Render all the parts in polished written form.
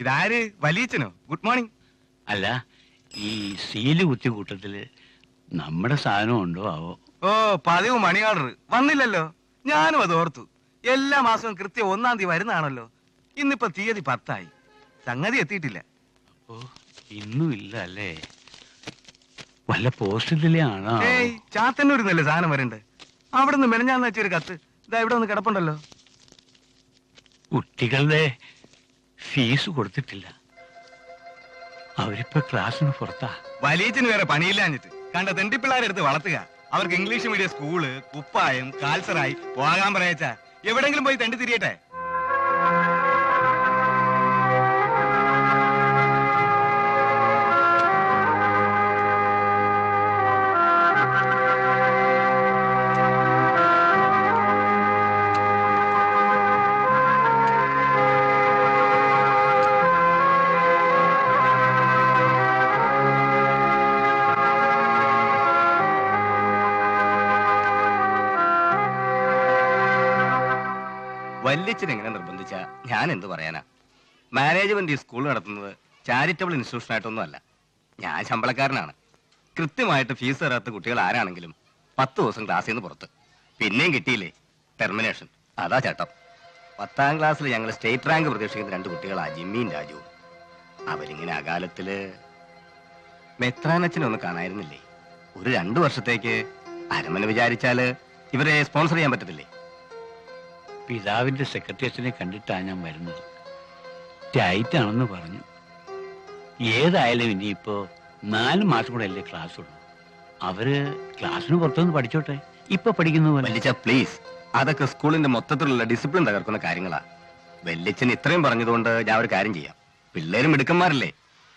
ഇതാര്? വലിയച്ഛനോ? Good morning. അല്ല, ഈ സീല് കുത്തി കൂട്ടത്തില് നമ്മുടെ സാധനം ഉണ്ടോ ആവോ? ഓ, പതിവ് മണി ഓർഡർ വന്നില്ലല്ലോ. ഞാനും അത് ഓർത്തു. എല്ലാ മാസവും കൃത്യം 1-ാം തീയതി വരുന്നതാണല്ലോ. ഇന്നിപ്പോ തീയതി 10 സംഗതി എത്തിയിട്ടില്ല. ഓ, ഇന്നും ഇല്ല അല്ലേ? വല്ല പോസ്റ്റിലെ ആണോ? ഏയ്, ചാത്തന്നൂരിന്നല്ലേ സാധനം വരണ്ട്. അവിടെ നിന്ന് മെനഞ്ഞാന്ന് വെച്ചൊരു കത്ത് ഇതാ ഇവിടെ ഒന്ന് കിടപ്പുണ്ടല്ലോ. കുട്ടികളുടെ ഫീസ് കൊടുത്തിട്ടില്ല. അവരിപ്പോ ക്ലാസ്സിന് പുറത്താ. വലിയച്ഛന് വേറെ പണിയില്ലാഞ്ഞിട്ട് കണ്ട തെണ്ടിപ്പിള്ളാരെടുത്ത് വളർത്തുക. അവർക്ക് ഇംഗ്ലീഷ് മീഡിയം സ്കൂള്, കുപ്പായം, കാൽസറായി പോകാൻ പറയച്ചാ എവിടെങ്കിലും പോയി തെണ്ടി തിരിയട്ടെ. വല്യച്ഛൻ എങ്ങനെ നിർബന്ധിച്ച ഞാൻ എന്ത് പറയാനാ? മാനേജ്മെന്റ് ഈ സ്കൂൾ നടത്തുന്നത് ചാരിറ്റബിൾ ഇൻസ്റ്റിറ്റ്യൂഷൻ ആയിട്ടൊന്നും അല്ല. ഞാൻ ശമ്പളക്കാരനാണ്. കൃത്യമായിട്ട് ഫീസ് തരാത്ത കുട്ടികൾ ആരാണെങ്കിലും 10 ദിവസം ക്ലാസ്സിൽ നിന്ന് പുറത്ത്. പിന്നെയും കിട്ടിയില്ലേ ടെർമിനേഷൻ. അതാ ചട്ടം. 10ാം ക്ലാസ്സിൽ ഞങ്ങൾ സ്റ്റേറ്റ് റാങ്ക് പ്രതീക്ഷിക്കുന്ന 2 കുട്ടികളാ, ജിമ്മിയും രാജുവും. അവരിങ്ങനെ അകാലത്തില് മെത്രാനച്ഛനെ ഒന്ന് കാണായിരുന്നില്ലേ? ഒരു 2 വർഷത്തേക്ക് അരമന വിചാരിച്ചാല് ഇവരെ സ്പോൺസർ ചെയ്യാൻ പറ്റത്തില്ലേ? പിതാവിന്റെ സെക്രട്ടേറിയറ്റിനെ കണ്ടിട്ടാണ് ഞാൻ വരുന്നത്. ടൈറ്റ് ആണെന്ന് പറഞ്ഞു. ഏതായാലും ഇനിയിപ്പോ 4 മാസം കൂടെ അല്ലേ ക്ലാസ് ഉള്ളൂ. അവര് ക്ലാസ്സിന് പുറത്തുനിന്ന് പഠിച്ചോട്ടെ. ഇപ്പൊ പഠിക്കുന്ന വല്ലിച്ച പ്ലീസ്, അതൊക്കെ സ്കൂളിന്റെ മൊത്തത്തിലുള്ള ഡിസിപ്ലിൻ തകർക്കുന്ന കാര്യങ്ങളാ. വല്ലിച്ചൻ ഇത്രയും പറഞ്ഞതുകൊണ്ട് ഞാൻ ഒരു കാര്യം ചെയ്യാം. പിള്ളേരും മിടുക്കന്മാരല്ലേ,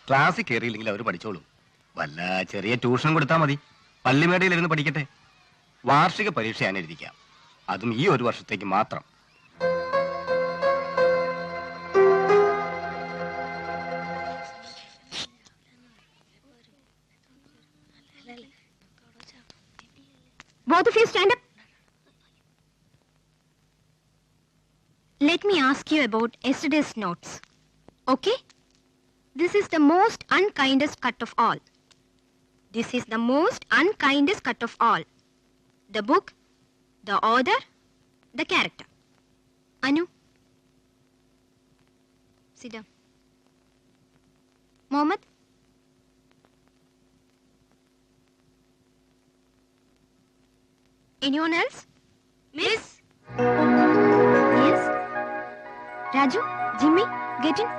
ക്ലാസ്സിൽ കയറിയില്ലെങ്കിൽ അവർ പഠിച്ചോളും. വല്ല ചെറിയ ട്യൂഷൻ കൊടുത്താൽ മതി. പള്ളിമേടയിലിരുന്ന് പഠിക്കട്ടെ. വാർഷിക പരീക്ഷ ഞാൻ എഴുതിക്കാം. അതും ഈ 1 വർഷത്തേക്ക് മാത്രം. Both of you stand up. Let me ask you about yesterday's notes. Okay? This is the most unkindest cut of all. This is the most unkindest cut of all. The book, the author, the character. Anu, sit down. Mohammed? Anyone else? Miss? Yes? Raju, Jimmy, get in.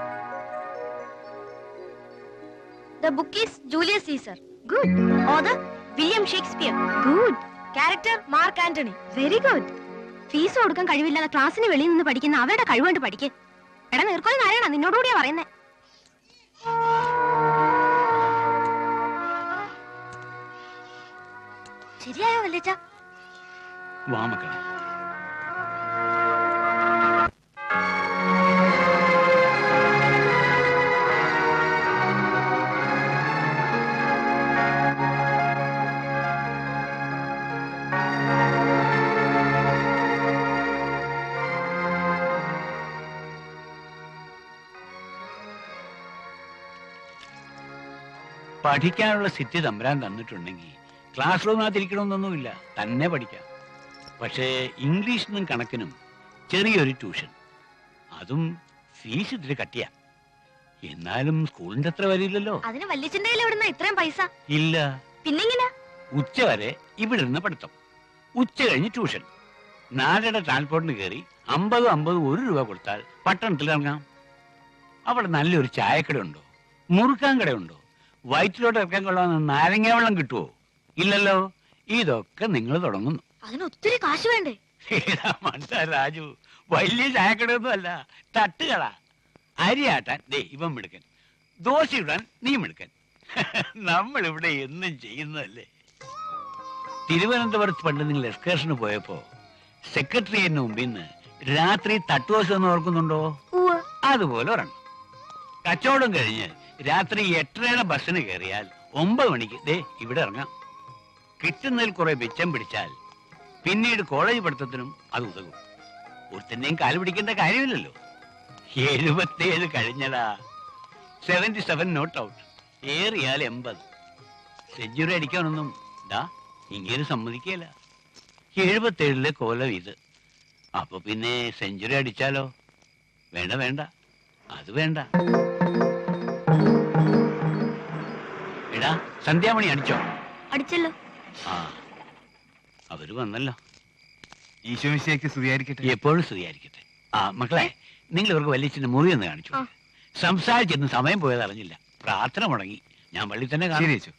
The book is Julius Caesar. Good. Author William Shakespeare. Good. Character Mark Antony. Very good. Fees കൊടുക്കാൻ കഴിവില്ലാതെ ക്ലാസ്സിന് വെളിയിൽ നിന്ന് പഠിക്കുന്ന അവരുടെ കഴിവുകൊണ്ട് പഠിക്ക്. എടാ നീർക്കോലി നാരായണ, നിന്നോടുകൂടിയാ പറയുന്നേ. ശരിയായോ വല്ലിച്ച? വാ മക്കളെ. പഠിക്കാനുള്ള സിറ്റി തമ്പുരാൻ തന്നിട്ടുണ്ടെങ്കിൽ ക്ലാസ് റൂമിനകത്തിരിക്കണമെന്നൊന്നുമില്ല, തന്നെ പഠിക്കാം. പക്ഷേ ഇംഗ്ലീഷിനും കണക്കിനും ചെറിയൊരു ട്യൂഷൻ, അതും ഫീസ് ഇത്തിരി കട്ടിയ. എന്നാലും സ്കൂളിന്റെ അത്ര വരില്ലല്ലോ. അതിന് വല്ലിച്ചന്റെ കയ്യിൽ എവിടുന്ന ഇത്രയും പൈസ? ഇല്ല. പിന്നെങ്ങനെ? ഉച്ച വരെ ഇവിടെ ഇരുന്ന് പഠിത്തം, ഉച്ച കഴിഞ്ഞ് ട്യൂഷൻ. 4 ട്രാൻസ്പോർട്ടിന് കയറി 50 1 രൂപ കൊടുത്താൽ പട്ടണത്തിൽ ഇറങ്ങാം. അവിടെ നല്ലൊരു ചായക്കടയുണ്ടോ, മുറുക്കാൻ കടയുണ്ടോ, വയറ്റിലോട്ട് ഇറക്കാൻ കൊള്ളാവുന്ന നാരങ്ങ വെള്ളം കിട്ടുമോ? ഇല്ലല്ലോ. ഇതൊക്കെ നിങ്ങൾ തുടങ്ങുന്നു. അതിന് ഒത്തിരി കാശ് വേണ്ടേ? രാജു, വലിയ ചായക്കടയൊന്നും അല്ല, തട്ടുകട. അരിയാട്ടാൻ ദേ ഇവൻ മിടുക്കൻ, ദോശ ഇടാൻ നീ മിടുക്കൻ. നമ്മളിവിടെ എന്നും ചെയ്യുന്നതല്ലേ. തിരുവനന്തപുരത്ത് പണ്ട് നിങ്ങൾ എക്സ്കർഷന് പോയപ്പോ സെക്രട്ടറിയേറ്റിന് മുമ്പിൽ നിന്ന് രാത്രി തട്ടുദോശ എന്ന് ഓർക്കുന്നുണ്ടോ? അതുപോലെ ഒരെണ്ണം. കച്ചവടം കഴിഞ്ഞ് രാത്രി 8:30 ബസ്സിന് കയറിയാൽ 9 മണിക്ക് ദേ ഇവിടെ ഇറങ്ങാം. കിട്ടുന്നതിൽ കുറെ മിച്ചം പിടിച്ചാൽ പിന്നീട് കോളേജ് പഠിത്തത്തിനും അത് ഉതകും. ഒരുത്തന്നെയും കാല് പിടിക്കേണ്ട കാര്യമില്ലല്ലോ. 77 കഴിഞ്ഞടാ. 77 നോട്ട് ഔട്ട്, ഏറിയാൽ 80. സെഞ്ചുറി അടിക്കാനൊന്നും ഇങ്ങനെ സമ്മതിക്കല. 77 കോലം ഇത്. അപ്പൊ പിന്നെ സെഞ്ചുറി അടിച്ചാലോ? വേണ്ട വേണ്ട, അത് വേണ്ട. എടാ, സന്ധ്യാമണി അടിച്ചോ? അടിച്ചല്ലോ. ആ, അവര് വന്നല്ലോ. ഈശോമിശിഹായ്ക്ക് സ്തുതിയായിരിക്കട്ടെ. എപ്പോഴും സ്തുതിയായിരിക്കട്ടെ. ആ മക്കളെ, നിങ്ങൾ ഇവർക്ക് വലിയച്ഛന്റെ മുറി ഒന്ന് കാണിച്ചു. സംസാരിച്ചെന്ന് സമയം പോയത് അറിഞ്ഞില്ല. പ്രാർത്ഥന മുടങ്ങി. ഞാൻ പള്ളി തന്നെ കാണും. ശരി.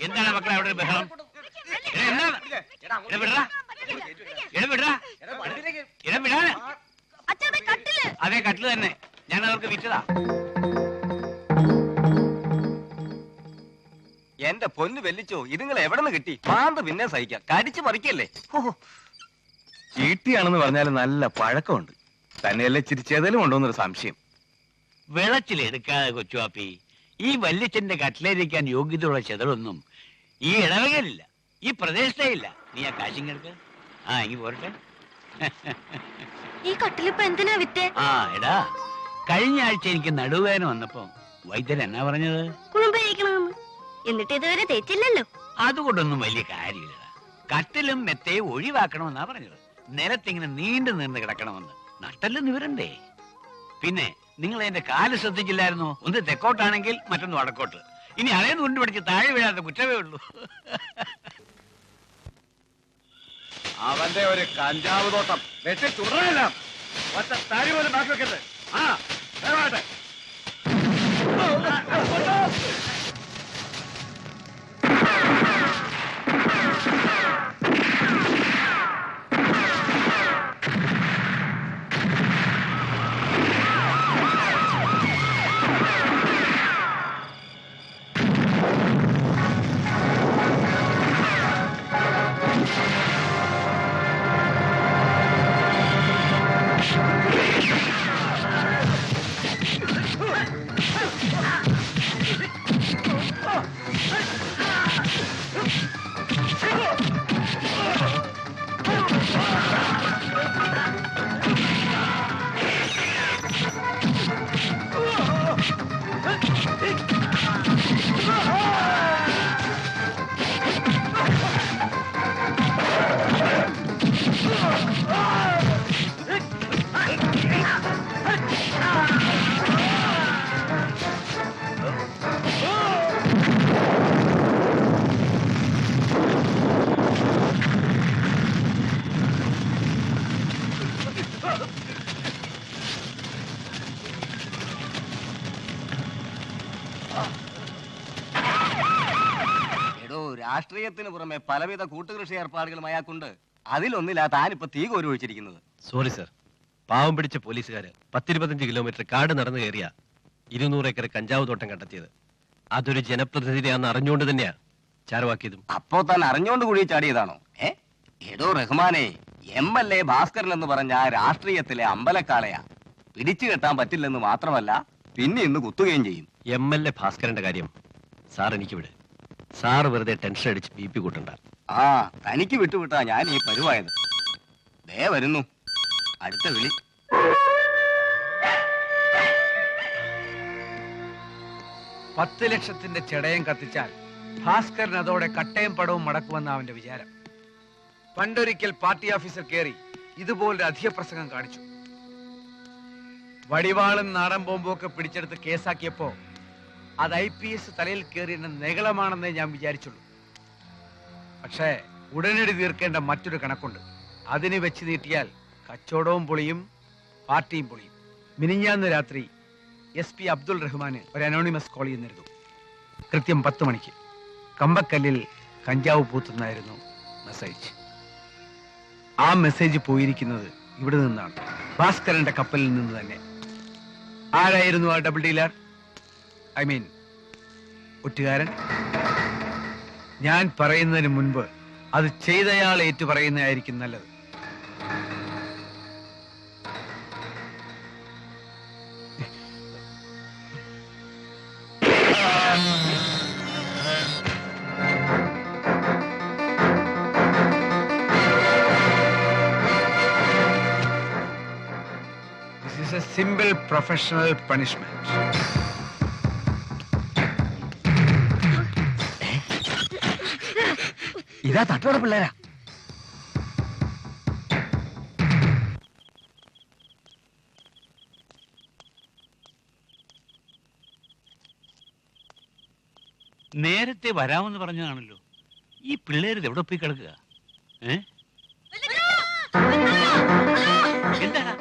എന്താണ് മക്കളെ അവിടെ ബഹളം? അതെ, കട്ടില് തന്നെ. ഞാൻ അവർക്ക് വിറ്റതാ. എന്റെ പൊന്നു വെല്ലിച്ചോ, ഇതുങ്ങൾ എവിടെ നിന്ന് കിട്ടി? മാന്ത പിന്നെ സഹിക്കാം, കടിച്ചു പറിക്കല്ലേ. ചീട്ടിയാണെന്ന് പറഞ്ഞാൽ നല്ല പഴക്കമുണ്ട്. തന്നെയല്ലേ ചിരിച്ചേതലും ഉണ്ടോന്നൊരു സംശയം. വിളച്ചിലെടുക്കാതെ കൊച്ചുവാപ്പി, ഈ വല്യച്ഛന്റെ കട്ടിലേരിക്കാൻ യോഗ്യതയുള്ള ചെതലൊന്നും ഈ ഇടവകയിലില്ല, ഈ പ്രദേശത്തേ ഇല്ല. നീ ആ കാശിങ്ങെടുക്ക്. ആ, എങ്കിൽ പോരട്ടെ. ഈ കട്ടിലിപ്പോ എന്തിനാ വിറ്റേ? ആ എടാ, കഴിഞ്ഞ ആഴ്ച എനിക്ക് നടുവേദന വന്നപ്പോ വൈദ്യൻ എന്നാ പറഞ്ഞത്? കുളുമ്പഴിക്കണമെന്ന്. എന്നിട്ട് ഇതുവരെ തേച്ചില്ലല്ലോ. അതുകൊണ്ടൊന്നും വലിയ കാര്യമില്ല. കട്ടിലും മെത്തയും ഒഴിവാക്കണമെന്നാ പറഞ്ഞത്. നിലത്തിങ്ങനെ നീണ്ടു നിന്ന് കിടക്കണമെന്ന്. നട്ടല് നിവരണ്ടേ? പിന്നെ നിങ്ങൾ എന്റെ കാല് ശ്രദ്ധിച്ചില്ലായിരുന്നോ? ഒന്ന് തെക്കോട്ടാണെങ്കിൽ മറ്റൊന്ന് വടക്കോട്ട്. ഇനി അളയെന്ന് കൊണ്ട് പഠിച്ച് താഴെ വീഴാത്ത കുറ്റമേ ഉള്ളൂ. അവന്റെ ഒരു കഞ്ചാവ് തോട്ടം വെട്ടി തുടരല്ല. ഒറ്റ തരി പോലും ബാക്കി വെക്കരുത്. ആ വേണമാട്ടെ. രാഷ്ട്രീയത്തിന് പുറമെ പലവിധ കൂട്ടുകൃഷി ഏർപ്പാടുകളും അയാൾക്കുണ്ട്. അതിലൊന്നിലാ താനിപ്പോ തീ കോരി ഒഴിച്ചിരിക്കുന്നത്. സോറി സർ, പാവം പിടിച്ച പോലീസുകാര് 10-25 കിലോമീറ്റർ കാട് നടന്നു കയറിയ 200 ഏക്കർ കഞ്ചാവ് തോട്ടം കണ്ടെത്തിയത്. അതൊരു ജനപ്രതിനിധിയാണെന്ന് അറിഞ്ഞുകൊണ്ട് തന്നെയാ ചാരവാക്കിയതും. അപ്പോ താൻ അറിഞ്ഞോണ്ട് കുഴി ചാടിയതാണോ? എടോ റഹ്മാനെ, MLA ഭാസ്കരൻ എന്ന് പറഞ്ഞ രാഷ്ട്രീയത്തിലെ അമ്പലക്കാളയാ. പിടിച്ചു കെട്ടാൻ പറ്റില്ലെന്ന് മാത്രമല്ല, പിന്നെ ഇന്ന് കുത്തുകയും ചെയ്യും. MLA ഭാസ്കരന്റെ കാര്യം സാർ എനിക്ക് വിട്. സാർ വെറുതെ ടെൻഷൻ അടിച്ച് BP കൂട്ടണ്ട. ആ, തനിക്ക് വിട്ടുവിട്ടാ ഞാൻ ഈ പരുവായത്. ദേ വരുന്നു അടുത്ത വിളി. $10 ലക്ഷത്തിന്റെ ചെടയം കത്തിച്ചാൽ ഭാസ്കരൻ അതോടെ കട്ടയും പടവും മടക്കുമെന്ന അവന്റെ വിചാരം. പണ്ടൊരിക്കൽ പാർട്ടി ഓഫീസർ കയറി ഇതുപോലൊരു അധികപ്രസംഗം കാണിച്ചു. വടിവാളും നാടൻ ബോംബും ഒക്കെ പിടിച്ചെടുത്ത് കേസാക്കിയപ്പോ അത് IPS തലയിൽ കയറിയ നെകളമാണെന്നേ ഞാൻ വിചാരിച്ചുള്ളൂ. പക്ഷേ ഉടനടി തീർക്കേണ്ട മറ്റൊരു കണക്കുണ്ട്. അതിന് വെച്ച് നീട്ടിയാൽ കച്ചവടവും പൊളിയും, പാർട്ടിയും പൊളിയും. മിനിഞ്ഞാന്ന് രാത്രി SP അബ്ദുൾ റഹ്മാന് ഒരു അനോണിമസ് കോൾ ചെയ്യുന്നിരുന്നു. കൃത്യം 10 മണിക്ക് കമ്പക്കല്ലിൽ കഞ്ചാവ് പൂത്തുന്നായിരുന്നു മെസ്സേജ്. ആ മെസ്സേജ് പോയിരിക്കുന്നത് ഇവിടെ നിന്നാണ്, ഭാസ്കരന്റെ കപ്പലിൽ നിന്ന് തന്നെ. ആരായിരുന്നു ആ ഡബിൾ ഡീലർ? I mean ഒറ്റുകാരൻ, ഞാൻ പറയുന്നതിന് മുൻപ് അത് ചെയ്തയാൾ ഏറ്റു പറയുന്നതായിരിക്കും നല്ലത്. This is a simple professional punishment. ഇതാ തട്ടോടെ പിള്ളേരാ. നേരത്തെ വരാമെന്ന് പറഞ്ഞതാണല്ലോ. ഈ പിള്ളേര് എവിടെ പോയി കിടക്കുക? എന്താണ്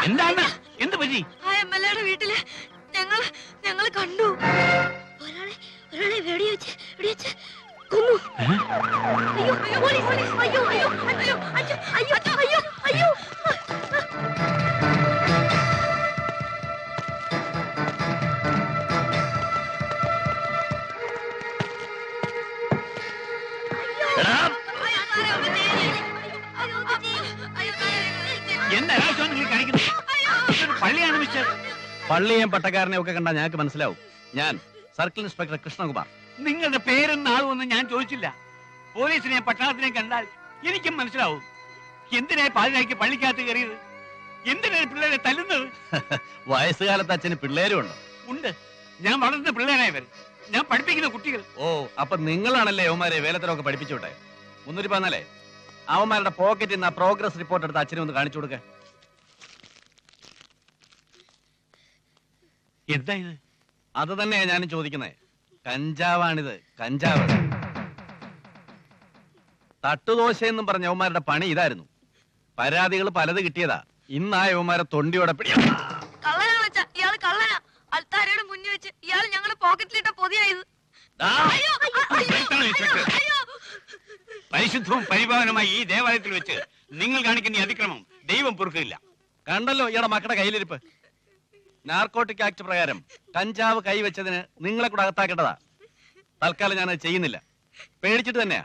എന്താണ് എന്ത് പറ്റി? ആ എംഎൽഎയുടെ വീട്ടില് ഞങ്ങൾ കണ്ടു. ഒരാളെ വെടിവെച്ച് കൊന്നു. അയ്യോ പോലീസ് അയ്യോ അയ്യോ അയ്യോ അയ്യോ അയ്യോ അയ്യോ. എന്താ നിങ്ങൾ കാണിക്കുന്നത്? പള്ളിയാണ് മിസ്റ്റർ. പള്ളിയും പട്ടക്കാരനെ ഒക്കെ കണ്ടാൽ ഞങ്ങൾക്ക് മനസ്സിലാവും. ഞാൻ സർക്കിൾ ഇൻസ്പെക്ടർ കൃഷ്ണകുമാർ. നിങ്ങളുടെ പേരും നാളും ഒന്നും ഞാൻ ചോദിച്ചില്ല. പോലീസിനെ പട്ടണത്തിനെ കണ്ടാൽ എനിക്കും മനസ്സിലാവും. എന്തിനാ പാതിരാക്കി പള്ളിക്കകത്ത് കയറിയത്? എന്തിനാണ് പിള്ളേരെ തല്ലുന്നത്? വയസ്സുകാലത്ത് അച്ഛന് പിള്ളേരും ഉണ്ടോ? ഉണ്ട്. ഞാൻ വളർന്ന പിള്ളേരായവർ. ഞാൻ പഠിപ്പിക്കുന്ന കുട്ടികൾ. ഓ, അപ്പൊ നിങ്ങളാണല്ലേ അവന്മാരെ വേലത്തരമൊക്കെ പഠിപ്പിച്ചോട്ടെ. 314 അവന്മാരുടെ പോക്കറ്റിൽ നിന്ന് ആ പ്രോഗ്രസ് റിപ്പോർട്ട് എടുത്ത് അച്ഛനെ ഒന്ന് കാണിച്ചു കൊടുക്ക. എന്താ ഇത്? അത് തന്നെയാ ഞാനും ചോദിക്കുന്നത്. കഞ്ചാവാണിത്, കഞ്ചാവ്. തട്ടുദോശയെന്നും പറഞ്ഞ യവന്മാരുടെ പണി ഇതായിരുന്നു. പരാതികൾ പലത് കിട്ടിയതാ. ഇന്നാ യവന്മാരെ തൊണ്ടിയോടെ കള്ളനാണ് അച്ഛാ, ഇയാള് കള്ളനാ. അൽത്താരയുടെ മുന്നിൽ വെച്ച് ഇയാൾ ഞങ്ങളുടെ പോക്കറ്റിലിട്ട പൊതിയായത്. പരിശുദ്ധവും പരിപാലനമായി ഈ ദേവാലയത്തിൽ വെച്ച് നിങ്ങൾ കാണിക്കുന്ന ഈ അതിക്രമം ദൈവം പൊറുക്കില്ല. കണ്ടല്ലോ ഇയാളുടെ മക്കളുടെ കയ്യിലിരിപ്പ്. നാർക്കോട്ടിക് ആക്ട് പ്രകാരം കഞ്ചാവ് കൈവച്ചതിന് നിങ്ങളെ കൂടെ അകത്താക്കേണ്ടതാ. തൽക്കാലം ഞാനത് ചെയ്യുന്നില്ല. പേടിച്ചിട്ട് തന്നെയാ.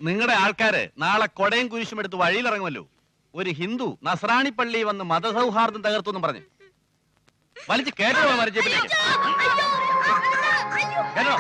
നിങ്ങളുടെ ആൾക്കാര് നാളെ കൊടയും കുരിശും എടുത്ത് വഴിയിലിറങ്ങുമല്ലോ. ഒരു ഹിന്ദു നസ്രാണി പള്ളി വന്ന് മതസൗഹാർദ്ദം തകർത്തു എന്നും പറഞ്ഞു. വലിച്ച് കേട്ടോ മരിച്ചേപ്പിലേക്ക് കേട്ടോ.